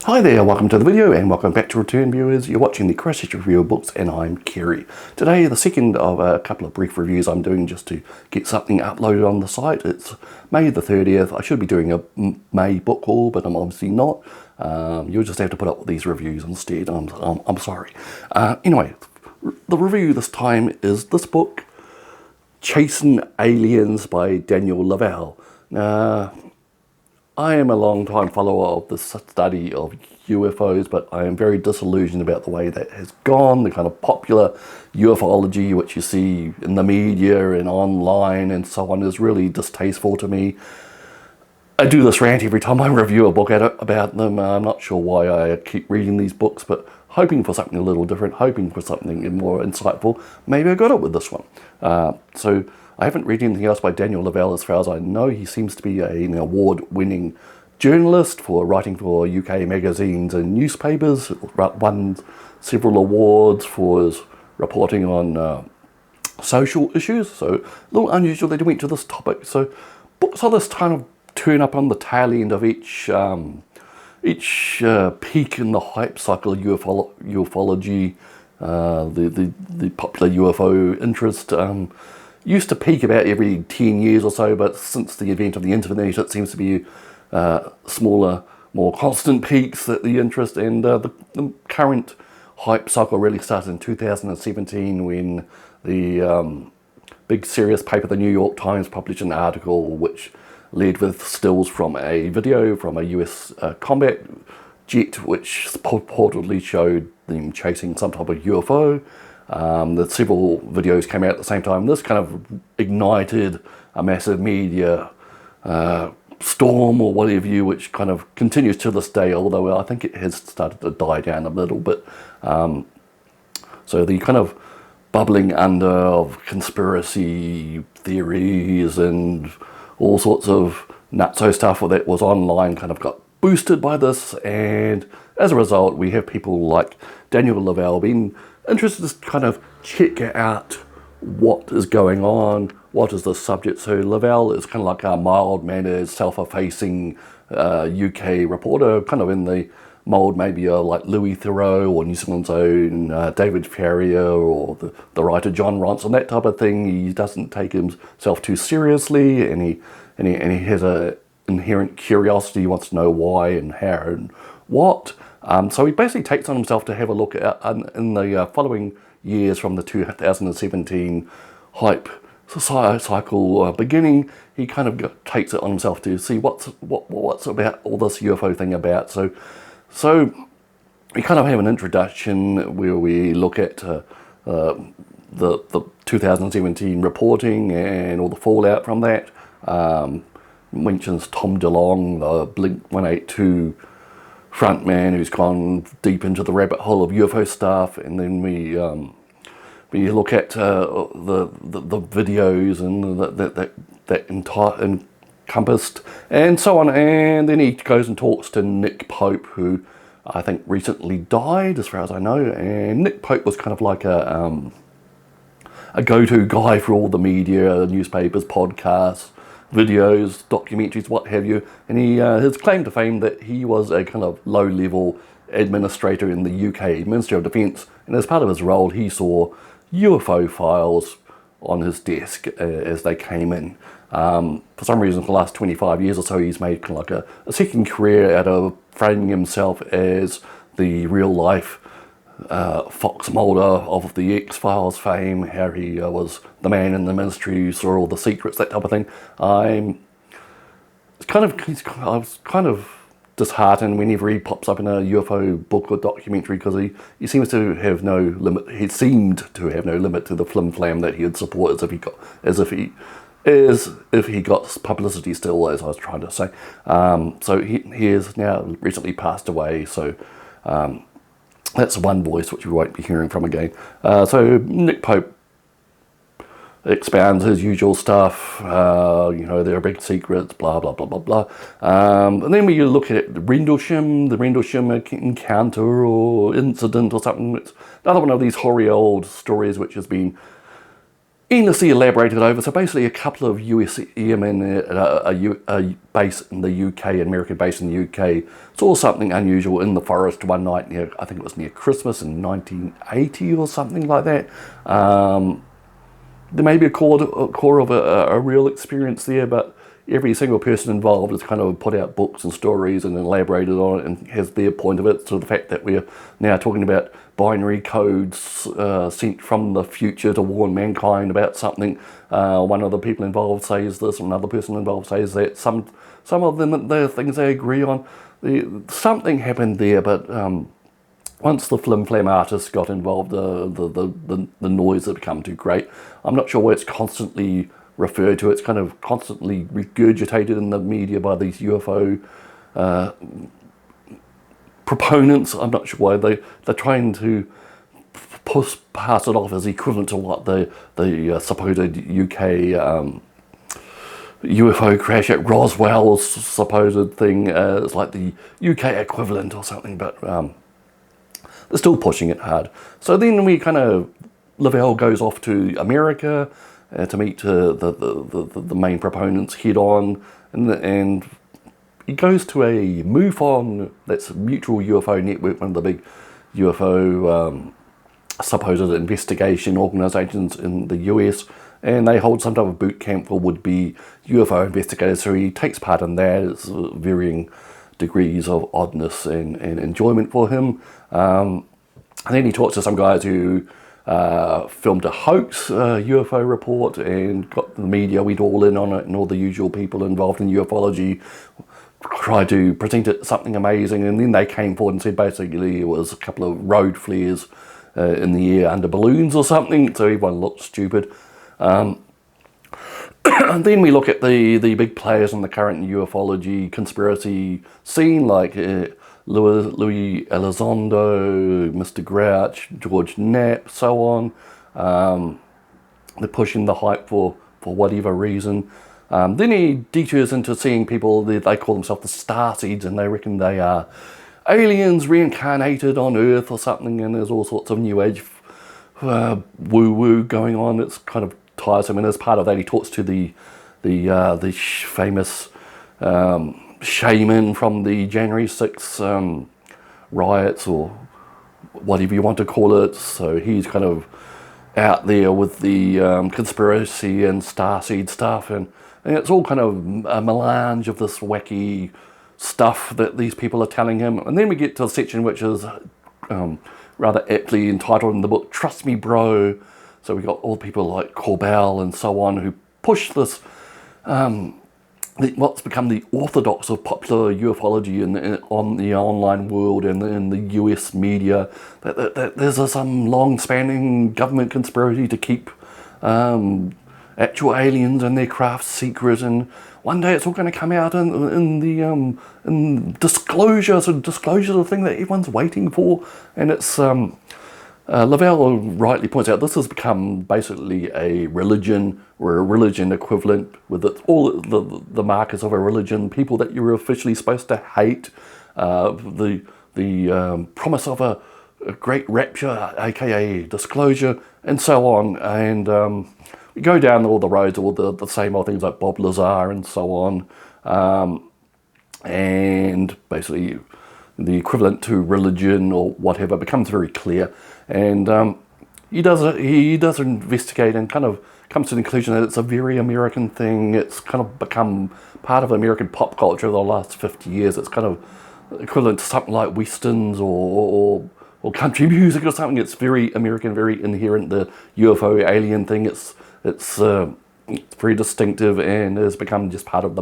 Hi there, welcome to the video and welcome back to return viewers. You're watching the Cross History Review of Books and I'm Kerry. Today the second of a couple of brief reviews I'm doing just to get something uploaded on the site. It's May the 30th. I should be doing a May book haul, but I'm obviously not. You'll just have to put up with these reviews instead. I'm sorry. Anyway, the review this time is this book, Chasing Aliens by Daniel Lavelle. I am a long-time follower of the study of UFOs, but I am very disillusioned about the way that has gone. The kind of popular ufology which you see in the media and online and so on is really distasteful to me. I do this rant every time I review a book about them. I'm not sure why I keep reading these books, but hoping for something a little different, hoping for something more insightful. Maybe I got it with this one. So I haven't read anything else by Daniel Lavelle as far as I know. He seems to be an award-winning journalist for writing for UK magazines and newspapers. Won several awards for his reporting on social issues. So a little unusual that he went to this topic. So books like this kind of turn up on the tail end of each peak in the hype cycle of ufology, the popular UFO interest. Used to peak about every 10 years or so, but since the advent of the internet, it seems to be smaller, more constant peaks that the interest, and the current hype cycle really started in 2017 when the big serious paper, the New York Times, published an article which led with stills from a video from a US combat jet, which purportedly showed them chasing some type of UFO. The several videos came out at the same time. This kind of ignited a massive media storm or whatever which kind of continues to this day, although I think it has started to die down a little bit. So the kind of bubbling under of conspiracy theories and all sorts of nutso stuff that was online kind of got boosted by this, and as a result we have people like Daniel Lavelle being interested to kind of check out what is going on, what is the subject. So Lavelle is kind of like a mild-mannered, self-effacing UK reporter, kind of in the mould maybe like Louis Theroux or New Zealand's own David Farrier or the writer John Ronson, that type of thing. He doesn't take himself too seriously, and he has a inherent curiosity. He wants to know why and how and what. So he basically takes on himself to have a look at in the following years from the 2017 hype cycle beginning. He kind of takes it on himself to see what's about all this UFO thing about. So we kind of have an introduction where we look at the 2017 reporting and all the fallout from that. Mentions Tom DeLonge, the Blink-182 frontman who's gone deep into the rabbit hole of UFO stuff, and then we look at the videos and that entire encompassed and so on, and then he goes and talks to Nick Pope, who I think recently died as far as I know, and Nick Pope was kind of like a go-to guy for all the media, newspapers, podcasts, videos, documentaries, what have you, and he his claim to fame that he was a kind of low-level administrator in the UK Ministry of Defence, and as part of his role he saw UFO files on his desk as they came in. For some reason for the last 25 years or so he's made kind of like a second career out of framing himself as the real-life Fox Mulder of the X-Files fame, how he was the man in the ministry who saw all the secrets, that type of thing. I was kind of disheartened whenever he pops up in a UFO book or documentary, because he seems to have no limit. He seemed to have no limit to the flim-flam that he'd support, as if he got publicity still, as I was trying to say. So he has now recently passed away. So. That's one voice which we won't be hearing from again. So Nick Pope expounds his usual stuff, there are big secrets, blah, blah, blah, blah, blah. And then when you look at the Rendlesham encounter or incident or something, it's another one of these hoary old stories which has been endlessly elaborated over. So basically, a couple of US airmen base in the UK, American base in the UK, saw something unusual in the forest one night near, I think it was near Christmas in 1980 or something like that. There may be a core of a real experience there, but every single person involved has kind of put out books and stories and elaborated on it and has their point of it. So the fact that we're now talking about binary codes sent from the future to warn mankind about something, one of the people involved says this, another person involved says that. Some of them, the things they agree on. Something happened there, but once the flim-flam artists got involved, the noise had become too great. I'm not sure why it's constantly referred to. It's kind of constantly regurgitated in the media by these UFO proponents. I'm not sure why they're trying to pass it off as equivalent to what the supposed UK UFO crash at Roswell's supposed thing. It's like the UK equivalent or something, but they're still pushing it hard. So then we kind of, Lavelle goes off to America to meet the main proponents head on, and he goes to a MUFON, that's Mutual UFO Network, one of the big UFO supposed investigation organizations in the US, and they hold some type of boot camp for would-be UFO investigators. So he takes part in that. It's varying degrees of oddness and enjoyment for him. And then he talks to some guys who filmed a hoax UFO report and got the media went all in on it, and all the usual people involved in ufology tried to present it something amazing, and then they came forward and said basically it was a couple of road flares in the air under balloons or something, so everyone looked stupid. And then we look at the big players in the current ufology conspiracy scene, like Louis Elizondo, Mr. Grouch, George Knapp, so on. They're pushing the hype for whatever reason. Then he detours into seeing people, they call themselves the starseeds, and they reckon they are aliens reincarnated on Earth or something, and there's all sorts of new age woo-woo going on. It's kind of tiresome, and as part of that he talks to the famous shaman from the January 6th riots, or whatever you want to call it. So he's kind of out there with the conspiracy and starseed stuff, and it's all kind of a melange of this wacky stuff that these people are telling him. And then we get to a section which is rather aptly entitled in the book, Trust Me Bro. So we got all people like Corbell and so on who push this what's become the orthodox of popular ufology on the online world and in the US media, that there's some long-spanning government conspiracy to keep actual aliens and their craft secret, and one day it's all going to come out in disclosures, and disclosures are the thing that everyone's waiting for. And it's Lavelle rightly points out this has become basically a religion, or a religion equivalent with all the markers of a religion, people that you're officially supposed to hate, the promise of a great rapture, aka disclosure, and so on. And we go down all the roads, all the same old things like Bob Lazar and so on, and basically the equivalent to religion or whatever becomes very clear. And he does investigate and kind of comes to the conclusion that it's a very American thing. It's kind of become part of American pop culture over the last 50 years. It's kind of equivalent to something like westerns or country music or something. It's very American, very inherent. The UFO alien thing, it's very distinctive and has become just part of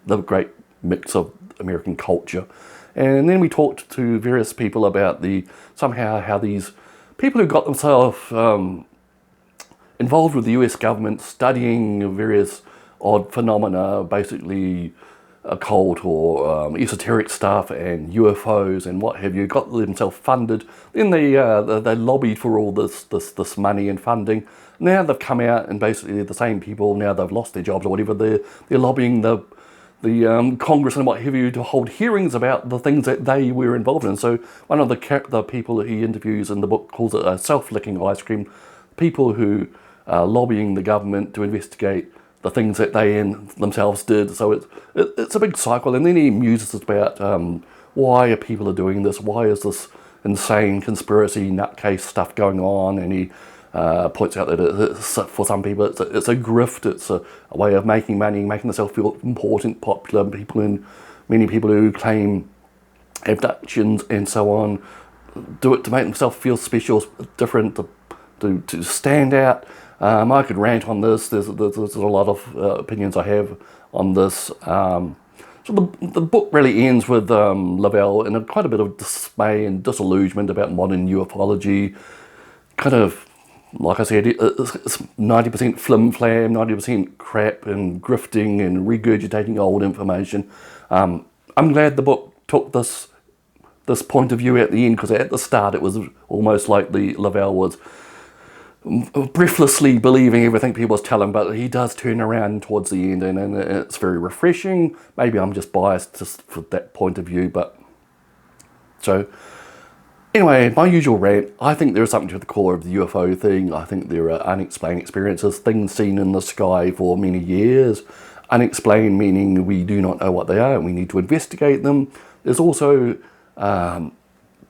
the great mix of American culture. And then we talked to various people about how these people who got themselves involved with the US government, studying various odd phenomena, basically occult or esoteric stuff and UFOs and what have you, got themselves funded. Then they lobbied for all this money and funding. Now they've come out, and basically the same people, now they've lost their jobs or whatever, they're lobbying the Congress and what have you to hold hearings about the things that they were involved in. So one of the people that he interviews in the book calls it a self-licking ice cream. People who lobbying the government to investigate the things that they themselves did. So it's a big cycle. And then he muses about why are people doing this? Why is this insane conspiracy nutcase stuff going on? And he points out that for some people it's a grift. It's a way of making money, making themselves feel important, popular. Many people who claim abductions and so on do it to make themselves feel special, different, to stand out. I could rant on this. There's a lot of opinions I have on this. So the book really ends with Lavelle in quite a bit of dismay and disillusionment about modern ufology. Kind of, like I said, it's 90% flim-flam, 90% crap and grifting and regurgitating old information. I'm glad the book took this point of view at the end, because at the start it was almost like Lavelle was breathlessly believing everything people was telling, but he does turn around towards the end, and it's very refreshing. Maybe I'm just biased just for that point of view, but so anyway, my usual rant. I think there is something to the core of the UFO thing. I think there are unexplained experiences, things seen in the sky for many years. Unexplained meaning we do not know what they are and we need to investigate them. There's also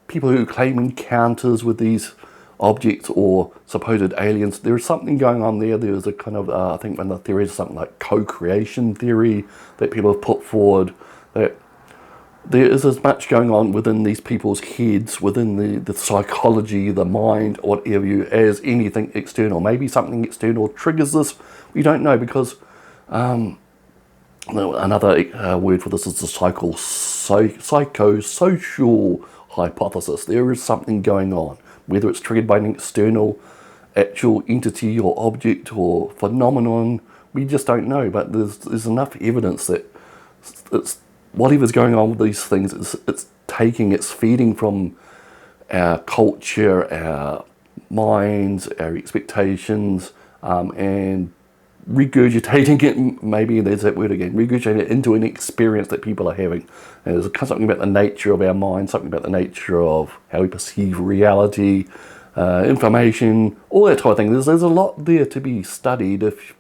people who claim encounters with these objects or supposed aliens. There is something going on there. There's a kind of, I think one of the theories is something like co-creation theory that people have put forward, that there is as much going on within these people's heads, within the psychology, the mind, whatever you, as anything external. Maybe something external triggers this. We don't know, because another word for this is the psychosocial hypothesis. There is something going on, whether it's triggered by an external actual entity or object or phenomenon. We just don't know, but there's enough evidence that it's whatever's going on with these things, it's feeding from our culture, our minds, our expectations, and regurgitating it, maybe there's that word again, regurgitating it into an experience that people are having. And there's something about the nature of our mind, something about the nature of how we perceive reality, information, all that type of thing. There's a lot there to be studied if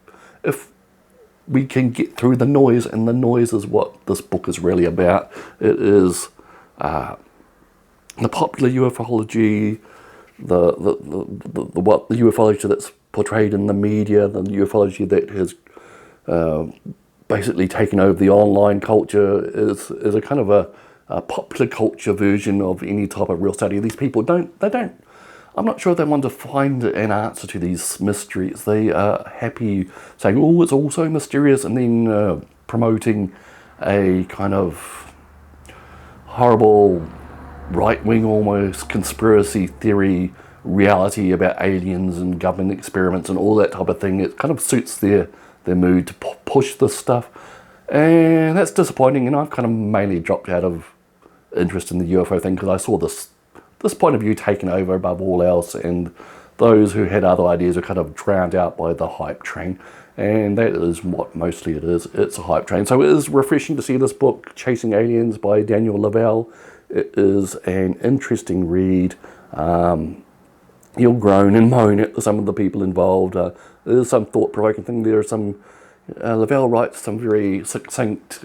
we can get through the noise, and the noise is what this book is really about. It is the popular ufology, the ufology that's portrayed in the media, the ufology that has basically taken over the online culture, is a kind of a popular culture version of any type of real study. These people I'm not sure they want to find an answer to these mysteries. They are happy saying, oh, it's all so mysterious, and then promoting a kind of horrible right-wing almost conspiracy theory reality about aliens and government experiments and all that type of thing. It kind of suits their mood to push this stuff, and that's disappointing. And I've kind of mainly dropped out of interest in the UFO thing because I saw this point of view taken over above all else, and those who had other ideas are kind of drowned out by the hype train, and that is what mostly it is. It's a hype train. So it is refreshing to see this book, Chasing Aliens by Daniel Lavelle. It is an interesting read. You'll groan and moan at some of the people involved. There's some thought-provoking thing. There are some, Lavelle writes some very succinct,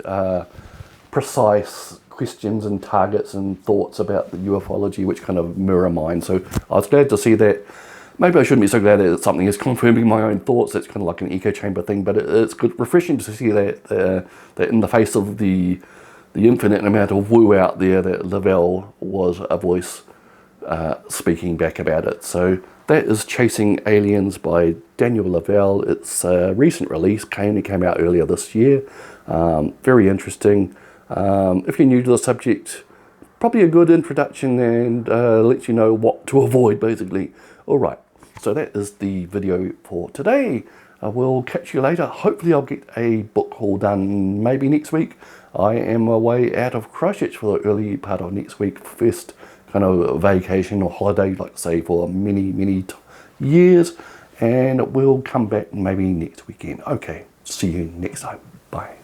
precise questions and targets and thoughts about the ufology, which kind of mirror mine. So I was glad to see that. Maybe I shouldn't be so glad that something is confirming my own thoughts. It's kind of like an echo chamber thing, but it's good, refreshing to see that that in the face of the infinite amount of woo out there, that Lavelle was a voice speaking back about it. So that is Chasing Aliens by Daniel Lavelle. It's a recent release, only came out earlier this year. Very interesting. If you're new to the subject, probably a good introduction, and lets you know what to avoid, basically. Alright, so that is the video for today. I will catch you later. Hopefully I'll get a book haul done maybe next week. I am away out of Christchurch for the early part of next week. First kind of vacation or holiday, like say, for many years. And we'll come back maybe next weekend. Okay, see you next time. Bye.